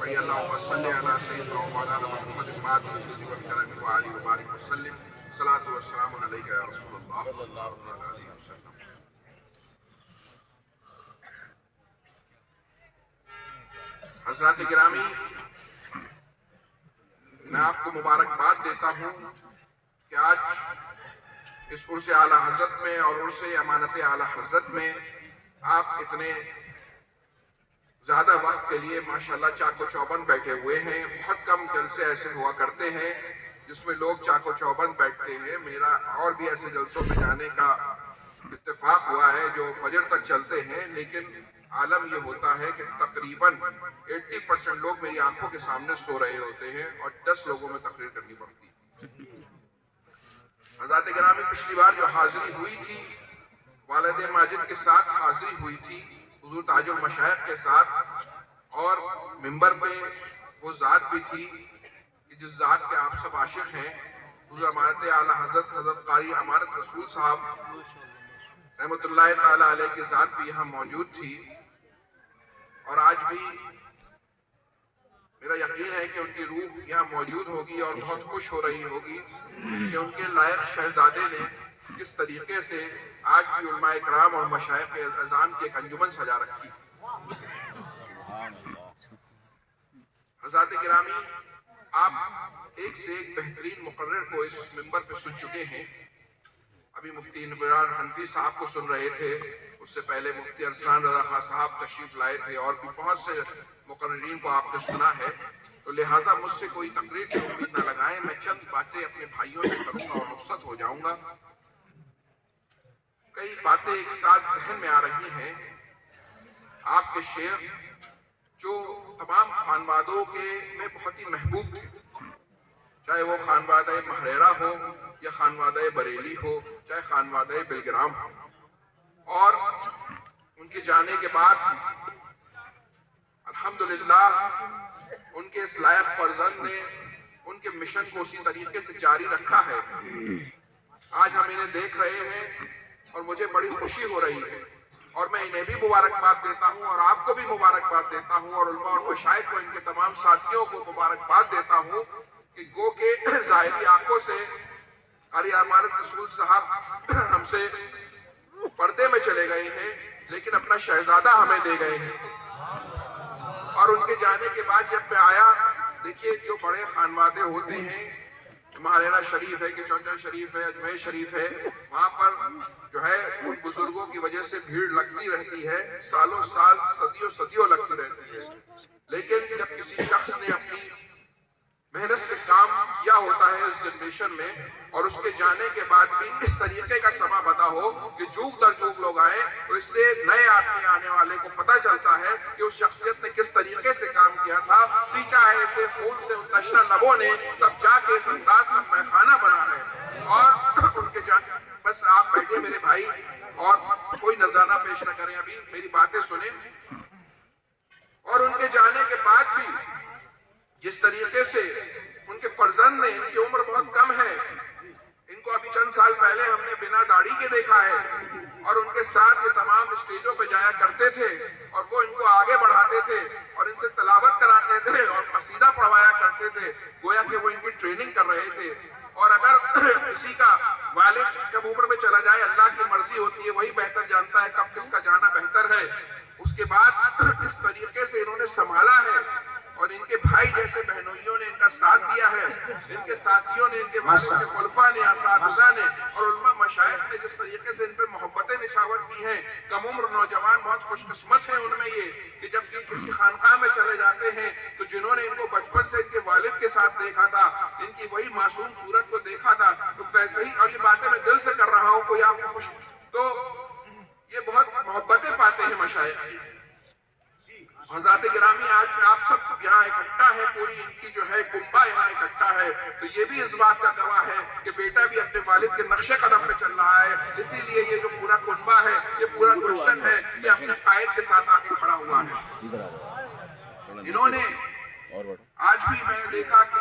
پڑھی اللہم صلی علی سیدنا و مولانا محمد المات الجود والکرم وعلی وبارک وسلم صلاۃ والسلام علیک یا رسول اللہ صلی اللہ علیہ وسلم۔ حضرات گرامی، میں آپ کو مبارکباد دیتا ہوں کہ آج اس عرس اعلیٰ حضرت میں اور عرس امانت اعلیٰ حضرت میں آپ اتنے زیادہ وقت کے لیے ماشاءاللہ چاق و چوبند بیٹھے ہوئے ہیں۔ بہت کم جلسے ایسے ہوا کرتے ہیں جس میں لوگ چاق و چوبند بیٹھتے ہیں۔ میرا اور بھی ایسے جلسوں میں جانے کا اتفاق ہوا ہے جو فجر تک چلتے ہیں، لیکن عالم یہ ہوتا ہے کہ تقریباً 80% لوگ میری آنکھوں کے سامنے سو رہے ہوتے ہیں اور 10 لوگوں میں تقریر کرنی پڑتی ہے۔ حضرات گرامی، پچھلی بار جو حاضری ہوئی تھی والد ماجد کے ساتھ حاضری ہوئی تھی، حضور تاج المشائخ کے ساتھ، اور ممبر پہ وہ ذات بھی تھی کہ جس ذات کے آپ سب عاشق ہیں، حضور امانت اعلیٰ حضرت حضرت قاری امانت رسول صاحب رحمۃ اللہ تعالیٰ علیہ کی ذات بھی یہاں موجود تھی۔ اور آج بھی میرا یقین ہے کہ ان کی روح یہاں موجود ہوگی اور بہت خوش ہو رہی ہوگی کہ ان کے لائق شہزادے نے کس طریقے سے آج بھی علماء اکرام اور مشائخ اعظام کی ایک انجمن سجا رکھی۔ حضرات گرامی، آپ ایک سے ایک بہترین مقرر کو اس منبر پہ سن چکے ہیں۔ ابھی مفتی نبرار حنفی صاحب کو سن رہے تھے، اس سے پہلے مفتی ارسلان رضا خان صاحب تشریف لائے تھے، اور بھی بہت سے مقررین کو آپ نے سنا ہے۔ تو لہٰذا مجھ سے کوئی تقریر کی امید نہ لگائیں، میں چند باتیں اپنے بھائیوں سے کروں گا اور رخصت ہو جاؤں گا۔ کئی باتیں ایک ساتھ ذہن میں آ رہی ہیں۔ آپ کے شیخ جو تمام خانوادوں کے میں بہت ہی محبوب تھے، چاہے وہ خانوادہ محریرہ ہو یا خانوادہ بریلی ہو، چاہے خانوادہ بلگرام ہو، اور ان کے جانے کے بعد الحمدللہ ان کے اس لائق فرزند نے ان کے مشن کو اسی طریقے سے جاری رکھا ہے۔ آج ہم انہیں دیکھ رہے ہیں اور مجھے بڑی خوشی ہو رہی ہے، اور میں انہیں بھی مبارکباد دیتا ہوں اور آپ کو بھی مبارکباد دیتا ہوں، اور علماء اور مشائخ کو، ان کے تمام ساتھیوں کو مبارکباد دیتا ہوں کہ گو کہ ظاہری آنکھوں سے قاری امانت رسول صاحب ہم سے پردے میں چلے گئے ہیں، لیکن اپنا شہزادہ ہمیں دے گئے ہیں۔ اور ان کے جانے کے بعد جب میں آیا، دیکھیے جو بڑے خانوادے ہوتے ہیں، محریرہ شریف ہے کہ چونچہ شریف ہے، اجمیر شریف ہے، وہاں پر جو ہے ان بزرگوں کی وجہ سے بھیڑ لگتی رہتی ہے، سالوں سال، صدیوں صدیوں لگتی رہتی ہے۔ لیکن جب کسی شخص نے اپنی محنت سے کام کیا ہوتا ہے اس جنریشن میں، اور اس کے جانے کے بعد بھی اس طریقے کا سما بتا ہو کہ جوگ در جوگ لوگ آئیں، تو اس سے نئے آدمی آنے والے کو پتہ چلتا ہے کہ اس شخصیت نے کس طریقے سے کام کیا تھا۔ سینچا ہے اسے خون سے ان تشنہ لبوں نے، تب جا کے اس انداز میں میخانہ بنا ہے۔ اور ان کے جانے، بس آپ بیٹھے میرے بھائی اور کوئی نذرانہ پیش نہ کریں، ابھی میری باتیں سنیں۔ اور ان کے جانے کے بعد بھی جس طریقے سے ان کے فرزند نے، ان کی عمر بہت کم ہے، ان کو ابھی چند سال پہلے ہم نے بنا داڑھی کے دیکھا ہے، اور ان کے ساتھ یہ تمام اسٹیجوں پہ جایا کرتے تھے، اور وہ ان کو آگے بڑھاتے تھے اور ان سے تلاوت کراتے تھے اور قصیدہ پڑھوایا کرتے تھے، گویا کہ وہ ان کی ٹریننگ کر رہے تھے۔ اور اگر کسی کا والد جب عمر میں چلا جائے، اللہ کی مرضی ہوتی ہے، وہی بہتر جانتا ہے کب کس کا جانا بہتر ہے۔ اس کے بعد اس طریقے سے انہوں نے سنبھالا ہے، اور ان کے بھائی جیسے بہنوئیوں نے ان کا ساتھ دیا ہے، ان کے ساتھیوں نے، ان کے والد کے خلفاء نے، اساتذہ نے، اور علماء مشائخ نے جس طریقے سے ان پہ محبتیں نچھاور کی ہیں۔ کم عمر نوجوان بہت خوش قسمت ہیں ان میں یہ کہ جب یہ کسی خانقاہ میں چلے جاتے ہیں تو جنہوں نے ان کو بچپن سے ان کے والد کے ساتھ دیکھا تھا، ان کی وہی معصوم صورت کو دیکھا تھا، تو ویسے ہی، اور یہ باتیں میں دل سے کر رہا ہوں، کوئی آپ کو خوش، تو یہ بہت محبتیں پاتے ہیں مشائخ کی۔ حضرات گرامی، آج آپ سب یہاں اکٹھا ہے، پوری ان کی جو ہے کنبہ یہاں اکٹھا ہے، تو یہ بھی اس بات کا گواہ ہے کہ بیٹا بھی اپنے والد کے نقش قدم پہ چل رہا ہے۔ اسی لیے یہ جو پورا کنبہ ہے، یہ پورا گلشن ہے، یہ اپنے قائد کے ساتھ آ کے کھڑا ہوا ہے۔ انہوں نے آج بھی میں نے دیکھا کہ